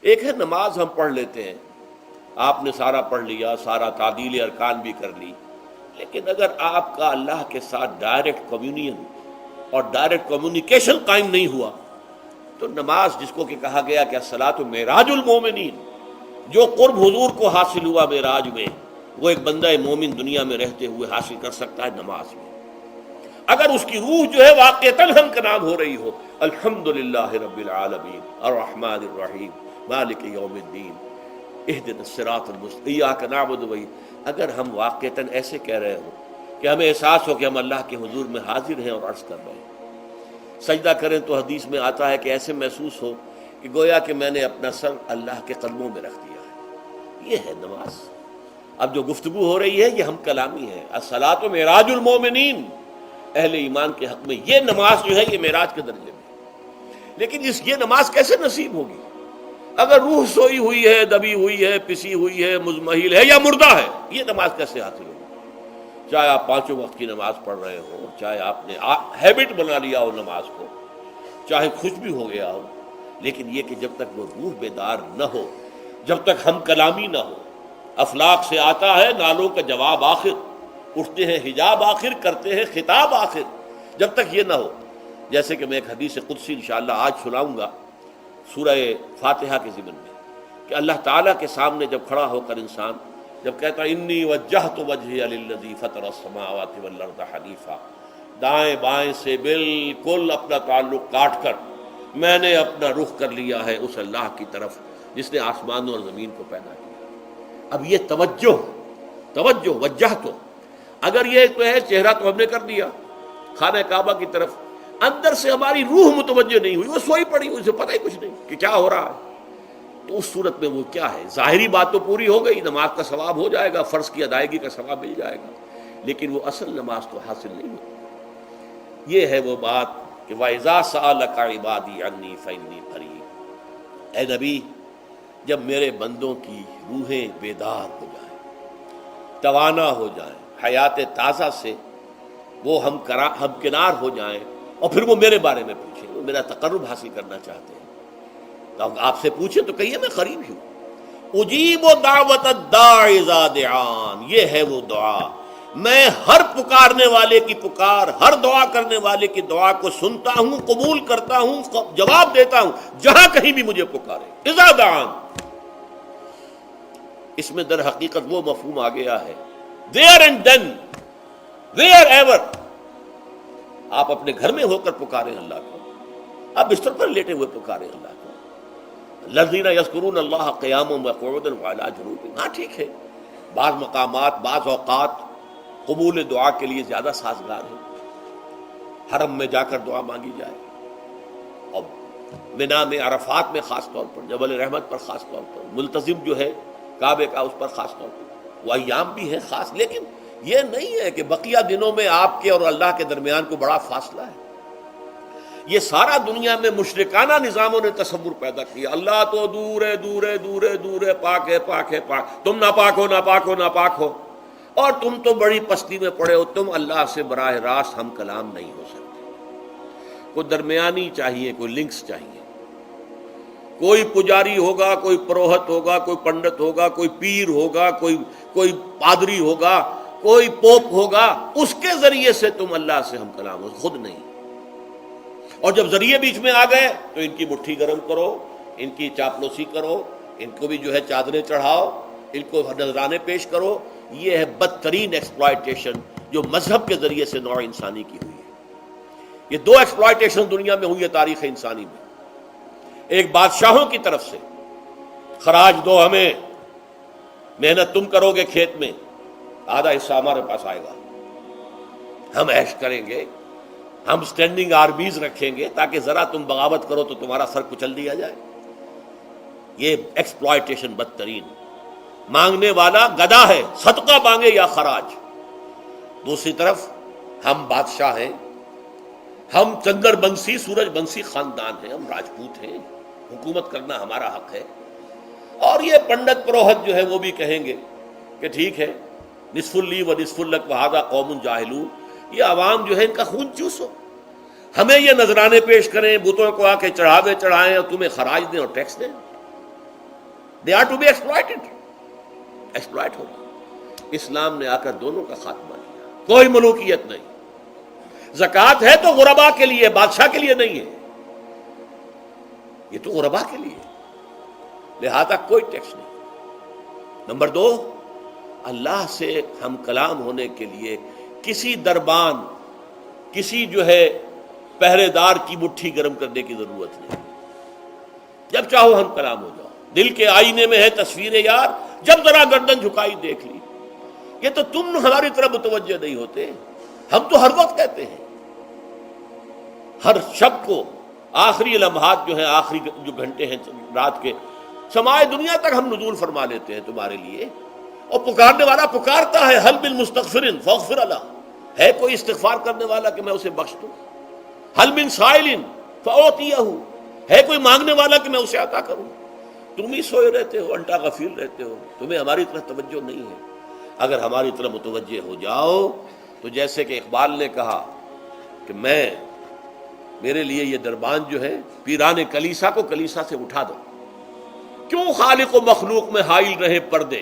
ایک ہے نماز ہم پڑھ لیتے ہیں، آپ نے سارا پڑھ لیا، سارا تعدیل ارکان بھی کر لی، لیکن اگر آپ کا اللہ کے ساتھ ڈائریکٹ کمیونین اور ڈائریکٹ کمیونیکیشن قائم نہیں ہوا تو نماز، جس کو کہ کہا گیا کہ الصلاۃ معراج المومنین، جو قرب حضور کو حاصل ہوا معراج میں، وہ ایک بندہ مومن دنیا میں رہتے ہوئے حاصل کر سکتا ہے نماز میں، اگر اس کی روح جو ہے واقعتاً ہم کا نام ہو رہی ہو الحمدللہ رب العالمین الرحمن الرحیم مالک یوم الدین اہدنا الصراط المستقیم ایاک نعبد و اگر ہم واقعتاً ایسے کہہ رہے ہوں کہ ہمیں احساس ہو کہ ہم اللہ کے حضور میں حاضر ہیں اور عرض کر رہے ہیں، سجدہ کریں تو حدیث میں آتا ہے کہ ایسے محسوس ہو کہ گویا کہ میں نے اپنا سر اللہ کے قدموں میں رکھ دیا ہے، یہ ہے نماز۔ اب جو گفتگو ہو رہی ہے یہ ہم کلامی ہے، الصلاۃ معراج المومنین، اہل ایمان کے حق میں یہ نماز جو ہے یہ معراج کے درجے میں، لیکن یہ نماز کیسے نصیب ہوگی اگر روح سوئی ہوئی ہے، دبی ہوئی ہے، پسی ہوئی ہے، مزمحل ہے یا مردہ ہے؟ یہ نماز کیسے حاصل ہوگی؟ چاہے آپ پانچوں وقت کی نماز پڑھ رہے ہو، چاہے آپ نے ہیبٹ بنا لیا ہو نماز کو، چاہے خوش بھی ہو گیا ہو، لیکن یہ کہ جب تک وہ روح بیدار نہ ہو، جب تک ہم کلامی نہ ہو، افلاک سے آتا ہے نالوں کا جواب آخر، اٹھتے ہیں حجاب آخر، کرتے ہیں خطاب آخر، جب تک یہ نہ ہو، جیسے کہ میں ایک حدیث قدسی انشاءاللہ آج سناؤں گا سورہ فاتحہ کے ضمن میں، کہ اللہ تعالیٰ کے سامنے جب کھڑا ہو کر انسان جب کہتا ہے انی وجہت وجہی للذی فطر السماوات والارض حنیفا، دائیں بائیں سے بالکل اپنا تعلق کاٹ کر میں نے اپنا رخ کر لیا ہے اس اللہ کی طرف جس نے آسمانوں اور زمین کو پیدا کیا۔ اب یہ توجہ وجہ تو اگر یہ تو ہے چہرہ تو ہم نے کر دیا خانہ کعبہ کی طرف، اندر سے ہماری روح متوجہ نہیں ہوئی، وہ سوئی پڑی، اسے پتہ ہی کچھ نہیں کہ کیا ہو رہا ہے، تو اس صورت میں وہ کیا ہے؟ ظاہری بات تو پوری ہو گئی، نماز کا ثواب ہو جائے گا، فرض کی ادائیگی کا ثواب مل جائے گا، لیکن وہ اصل نماز تو حاصل نہیں ہوتی۔ یہ ہے وہ بات کہ وَإِذَا سَأَلَكَ عِبَادِي عَنِّي فَإِنِّي قَرِيبٌ، اے نبی جب میرے بندوں کی روحیں بیدار ہو جائیں، توانا ہو جائیں، حیات تازہ سے وہ ہم کنار ہو جائیں، اور پھر وہ میرے بارے میں پوچھیں، وہ میرا تقرب حاصل کرنا چاہتے ہیں، تو آپ سے پوچھیں تو کہیے میں قریب ہی ہوں۔ اجیب دعوت الداع اذا دعان، یہ ہے وہ دعا، میں ہر پکارنے والے کی پکار، ہر دعا کرنے والے کی دعا کو سنتا ہوں، قبول کرتا ہوں، جواب دیتا ہوں جہاں کہیں بھی مجھے پکارے۔ اذا دعان، اس میں در حقیقت وہ مفہوم آ گیا ہے there and then where ever، آپ اپنے گھر میں ہو کر پکاریں اللہ کو، آپ بستر پر لیٹے ہوئے پکاریں اللہ کو، الذین یذکرون اللہ قیاما وقعودا وعلی جنوبہم، ہاں ٹھیک ہے بعض مقامات بعض اوقات قبول دعا کے لیے زیادہ سازگار ہے، حرم میں جا کر دعا مانگی جائے، اور منا میں عرفات میں خاص طور پر، جبل رحمت پر خاص طور پر، ملتزم جو ہے کعبے کا اس پر خاص طور پر، وہ ایام بھی ہے خاص، لیکن یہ نہیں ہے کہ بقیہ دنوں میں آپ کے اور اللہ کے درمیان کو بڑا فاصلہ ہے۔ یہ سارا دنیا میں مشرکانہ نظاموں نے تصور پیدا کیا، اللہ تو دور ہے دور ہے دور ہے دور ہے، پاک ہے پاک ہے پاک، تم ناپاک ہو ناپاک ہو ناپاک ہو، اور تم تو بڑی پستی میں پڑے ہو، تم اللہ سے براہ راست ہم کلام نہیں ہو سکتے۔ کوئی درمیانی چاہیے، کوئی لنکس چاہیے، کوئی پجاری ہوگا، کوئی پروہت ہوگا، کوئی پنڈت ہوگا، کوئی پیر ہوگا، کوئی پادری ہوگا، کوئی پوپ ہوگا، اس کے ذریعے سے تم اللہ سے ہم کلام ہو، خود نہیں۔ اور جب ذریعے بیچ میں آ گئے تو ان کی مٹھی گرم کرو، ان کی چاپلوسی کرو، ان کو بھی جو ہے چادریں چڑھاؤ، ان کو نذرانے پیش کرو۔ یہ ہے بدترین ایکسپلائٹیشن جو مذہب کے ذریعے سے نوع انسانی کی ہوئی ہے۔ یہ دو ایکسپلائٹیشن دنیا میں ہوئی ہے تاریخ انسانی میں، ایک بادشاہوں کی طرف سے خراج دو ہمیں، محنت تم کرو گے کھیت میں، آدھا حصہ ہمارے پاس آئے گا، ہم عیش کریں گے، ہم سٹینڈنگ آرمیز رکھیں گے تاکہ ذرا تم بغاوت کرو تو تمہارا سر کچل دیا جائے۔ یہ ایکسپلائٹیشن بدترین، مانگنے والا گدا ہے، صدقہ مانگے یا خراج۔ دوسری طرف ہم بادشاہ ہیں، ہم چندر بنسی سورج بنسی خاندان ہیں، ہم راجپوت ہیں، حکومت کرنا ہمارا حق ہے۔ اور یہ پنڈت پروہت جو ہے وہ بھی کہیں گے کہ ٹھیک ہے، نصف لی و نصف لک وہذا قوم جاہلون، یہ عوام جو ہے ان کا خون چوسو، ہمیں یہ نذرانے پیش کریں، بتوں کو آ کے چڑھاوے چڑھائیں اور تمہیں خراج دیں اور ٹیکس دیں۔ They are to be exploited, exploit ہوگا۔ اسلام نے آ کر دونوں کا خاتمہ کیا، کوئی ملوکیت نہیں۔ زکوٰۃ ہے تو غربا کے لیے، بادشاہ کے لیے نہیں ہے، یہ تو غربا کے لیے، لہذا کوئی ٹیکس نہیں۔ نمبر 2، اللہ سے ہم کلام ہونے کے لیے کسی دربان، کسی جو ہے پہرے دار کی مٹھی گرم کرنے کی ضرورت نہیں، جب چاہو ہم کلام ہو جاؤ۔ دل کے آئینے میں ہے تصویر یار، جب ذرا گردن جھکائی دیکھ لی۔ یہ تو تم ہماری طرف متوجہ نہیں ہوتے، ہم تو ہر وقت کہتے ہیں، ہر شب کو آخری لمحات جو ہیں، آخری جو گھنٹے ہیں رات کے، سمائے دنیا تک ہم نزول فرما لیتے ہیں تمہارے لیے، اور پکارنے والا پکارتا ہے، حل من مستغفر فاغفر له، ہے کوئی استغفار کرنے والا کہ میں اسے بخش دوں؟ حل من سائل فاعطیہ، ہے کوئی مانگنے والا کہ میں اسے عطا کروں؟ تم ہی سوئے رہتے ہو، انٹا غفیر رہتے ہو، تمہیں ہماری طرف توجہ نہیں ہے۔ اگر ہماری طرف متوجہ ہو جاؤ تو جیسے کہ اقبال نے کہا کہ میرے لیے یہ دربان جو ہے، پیران کلیسا کو کلیسا سے اٹھا دو، کیوں خالق و مخلوق میں حائل رہے پردے،